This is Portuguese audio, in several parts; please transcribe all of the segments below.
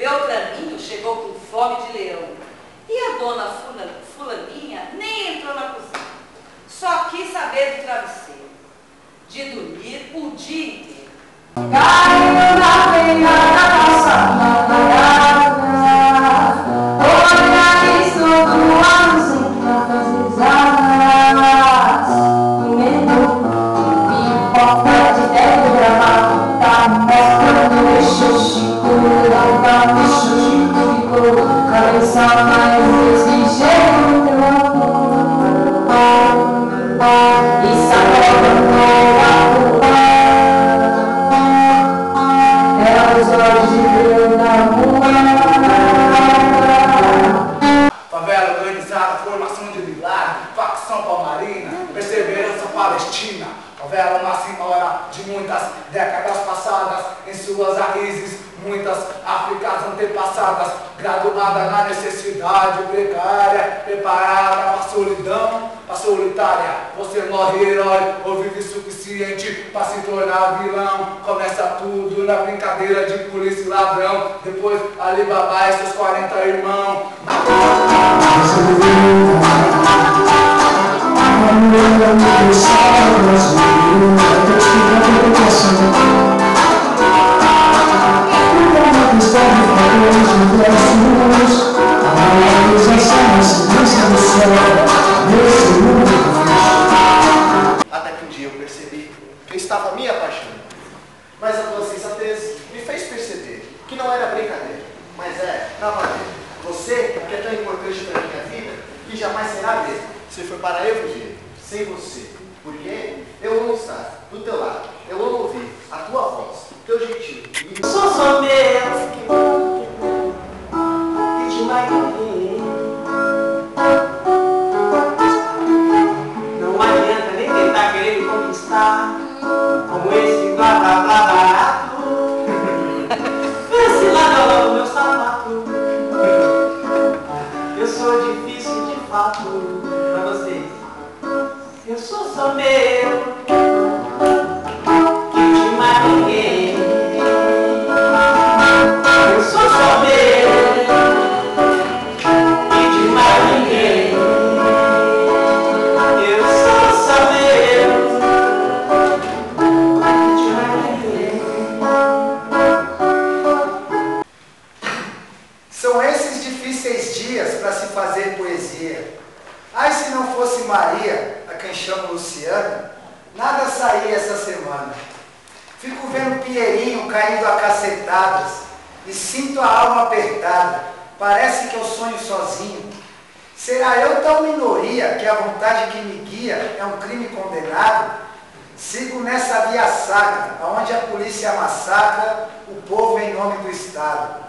Beltraninho chegou com fome de leão. E a dona fulaninha nem entrou na cozinha. Só quis saber do travesseiro, de dormir o dia inteiro. Caiu na feira da calçada molhada, olha isso do arzinho das risadas, comendo pipoca de dentro gravata, tá mostrando o Chico, lava o Chico ficou cabeça mais ligeiro teu amor, e sacode a roupa. Favela organizada, formação de milagre, facção palmarina, perseverança palestina. Favela uma senhora de muitas décadas passadas, em suas raízes, muitas Áfricas antepassadas, graduada na necessidade precária, preparada para a solidão, a solitária. Você morre herói ou vive suficiente para se tornar vilão. Começa tudo na brincadeira de polícia e ladrão, depois Alibaba e seus 40 irmãos. Até que um dia eu percebi que eu estava me apaixonando. Mas a tua sensatez me fez perceber que não era brincadeira, mas pra valer. Você, que é tão importante para a minha vida, que jamais será mesmo, se for para eu viver sem você. Porque eu amo estar do teu lado, eu amo ouvir a tua voz, teu jeitinho. Sou só meu, e de mais ninguém. Não adianta nem tentar querer me conquistar, como esse blá blá blá barato. Esse lado é o meu sapato. Eu sou difícil de fato pra vocês. Eu sou só meu, e de mais ninguém. Eu sou só meu, e de mais ninguém. Eu sou só meu, e de mais ninguém. São esses difíceis dias para se fazer poesia. Ai, se não fosse Maria, a quem chamo Luciana, nada saía essa semana. Fico vendo Pinheirinho caindo a cacetadas e sinto a alma apertada. Parece que eu sonho sozinho. Será eu tão minoria que a vontade que me guia é um crime condenado? Sigo nessa via sacra, onde a polícia massacra o povo em nome do Estado.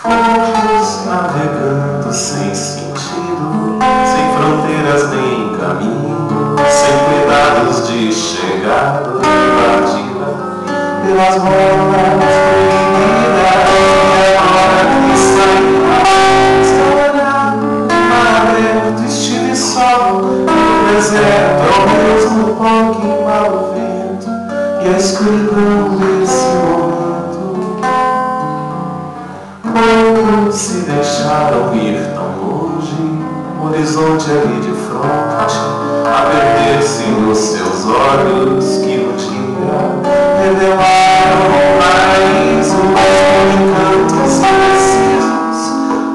Fomos navegando sem sentido, sem fronteiras nem caminho, sem cuidados de chegada e partida, pelas rodas proibidas, e agora que saímos, escalonado, mar aberto, estive só, no deserto, ao mesmo pó que embala o vento, e a escuridão desse momento. Poucos se deixaram ir tão longe, o horizonte ali de fronte, a perder-se nos seus olhos que no dia revelaram um paraíso com encantos indecisos,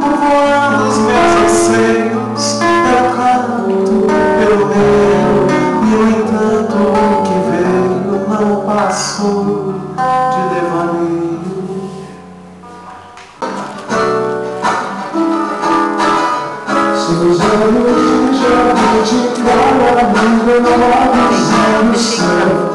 povoando os meus anseios. Eu canto pelo meio, e no entanto o que veio não passou de devaneio. Seus olhos de jovem de cara, me no céu.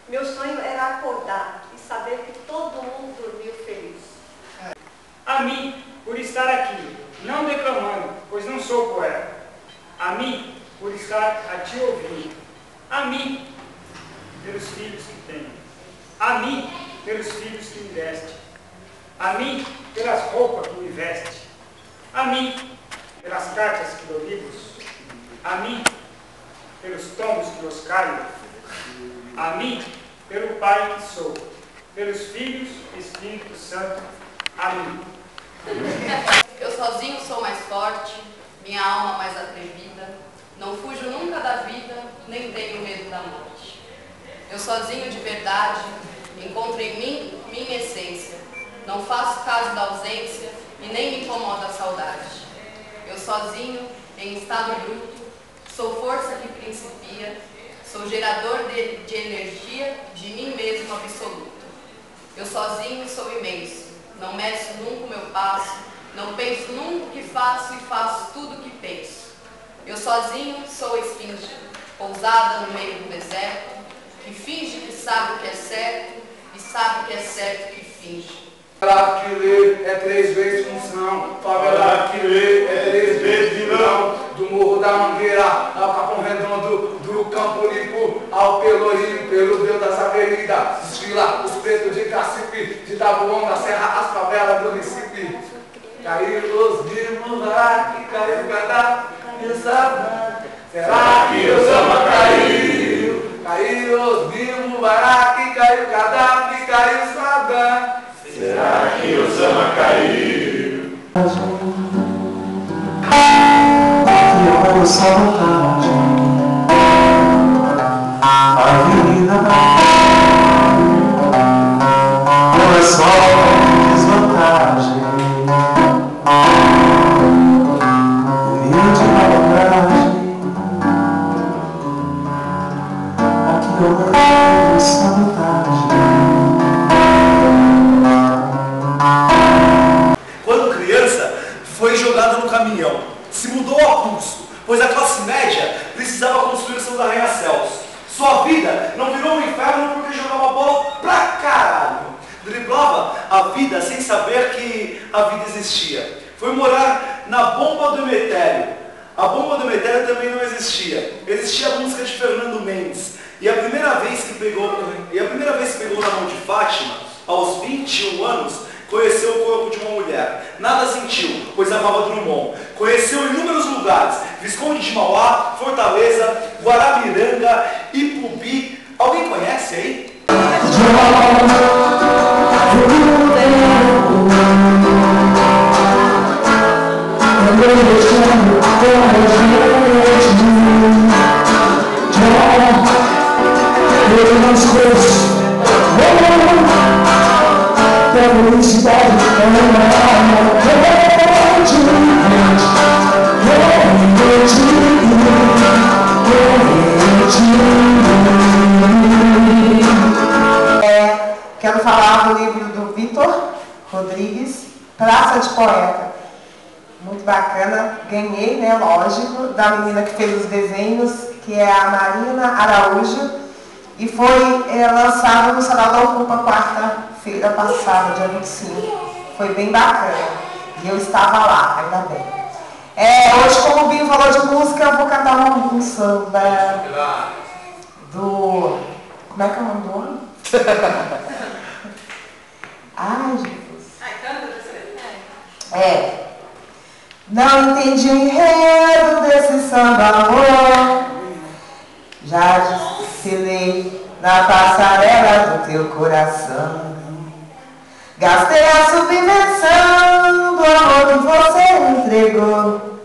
Meu sonho era acordar e saber que todo mundo dormiu feliz. A mim, por estar aqui, não declamando, pois não sou poeta. A mim, por estar a te ouvir. A mim, pelos filhos que tenho. A mim, pelos filhos que me deste. A mim, pelas roupas que me veste. A mim, pelas cartas que dou livros. A mim, pelos tombos que os caio. A mim, pelo Pai que sou. Pelos filhos, Espírito Santo. Amém. Eu sozinho sou mais forte, minha alma mais atrevida, não fujo nunca da vida, nem tenho medo da morte. Eu sozinho de verdade, encontro em mim minha essência, não faço caso da ausência e nem me incomoda a saudade. Eu sozinho, em estado bruto, sou força que principia, sou gerador de energia de mim mesmo absoluto. Eu sozinho sou imenso, não meço nunca o meu passo, não penso nunca o que faço e faço tudo o que penso. Eu sozinho sou esfinge, pousada no meio do deserto, que finge que sabe o que é certo e sabe o que é certo que finge. Favelado que lê é 3 vezes função, favelado que lê é 3 vezes vilão, do Morro da Mangueira ao Capão Redondo, do Campo Limpo ao Pelourinho, pelo Deus das Avenidas, desfila os pretos de Cacife, de Taboão da Serra, as favelas do Recife. Caiu os mimos lá, que caiu cada pensamento. Será que o samba caiu? Caiu os mimos lá, que caiu cada que caiu o sabão. Será que o samba caiu? Que olha essa vontade, a vida não é só desvantagem, humilde malandragem. Aqui olha essa vontade. Quando criança, foi jogado no caminhão, se mudou a pulso, pois a classe média precisava construir seus arranha-céus. Sua vida não virou um inferno porque jogava bola pra caralho. Driblava a vida sem saber que a vida existia. Foi morar na bomba do Emetério. A bomba do Emetério também não existia. Existia a música de Fernando Mendes. E a primeira vez que pegou na mão de Fátima, aos 21 anos, conheceu o corpo de uma mulher. Nada sentiu, pois amava Drummond. Conheceu inúmeros lugares: Visconde de Mauá, Fortaleza, Guarabiranga, Ipubi. Alguém conhece aí? Quero falar do livro do Vitor Rodrigues, Praça de Poeta. Muito bacana. Ganhei, né, lógico, da menina que fez os desenhos, que é a Marina Araújo, e foi lançado no Salão da Ocupa quarta-feira passada, dia 25. Foi bem bacana. E eu estava lá, ainda bem. Hoje, como o Binho falou de música, eu vou cantar um samba do... Como é que é o nome do homem? Ai, Jesus. Não entendi o enredo desse samba, amor. Já desfilei na passarela do teu coração. Gastei a subversão do amor que você me entregou.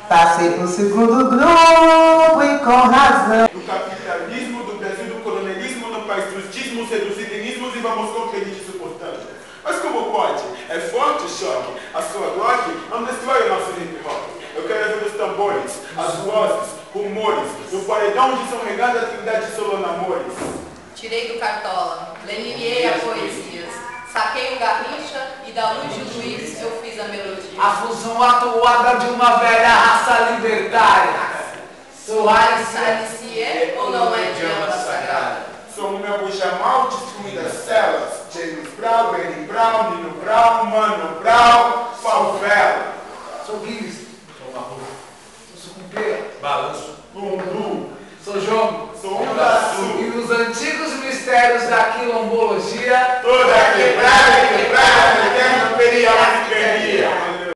Passei pro segundo grupo e com razão. Do capitalismo, do Brasil, do coronelismo, no país dos dízimos, reduzidinismos e vamos com acredite suportando. Mas como pode? É forte o choque. A sua Glock não destrói o nosso hip hop. Eu quero ver os tambores, as vozes, rumores, no paredão de São Renato da Trindade Solano Amores. Tirei do cartola, leniniei a poesias, saquei o garrincha e da luz de Luiz eu fiz a melodia. A fusão atuada de uma velha raça libertária. Sou Alice ou não é de ama sagrada? Somos minha bucha noite a mal destruídas celas. James Brown, Benny Brown, Nino Brown, Mano Brown, favela. Sou Guinness. Sou Marrom. Sou Sucumbeira. Balanço. Lundu. Sou João. Sou Onda Sul. E nos antigos mistérios da quilombologia, toda quebrada,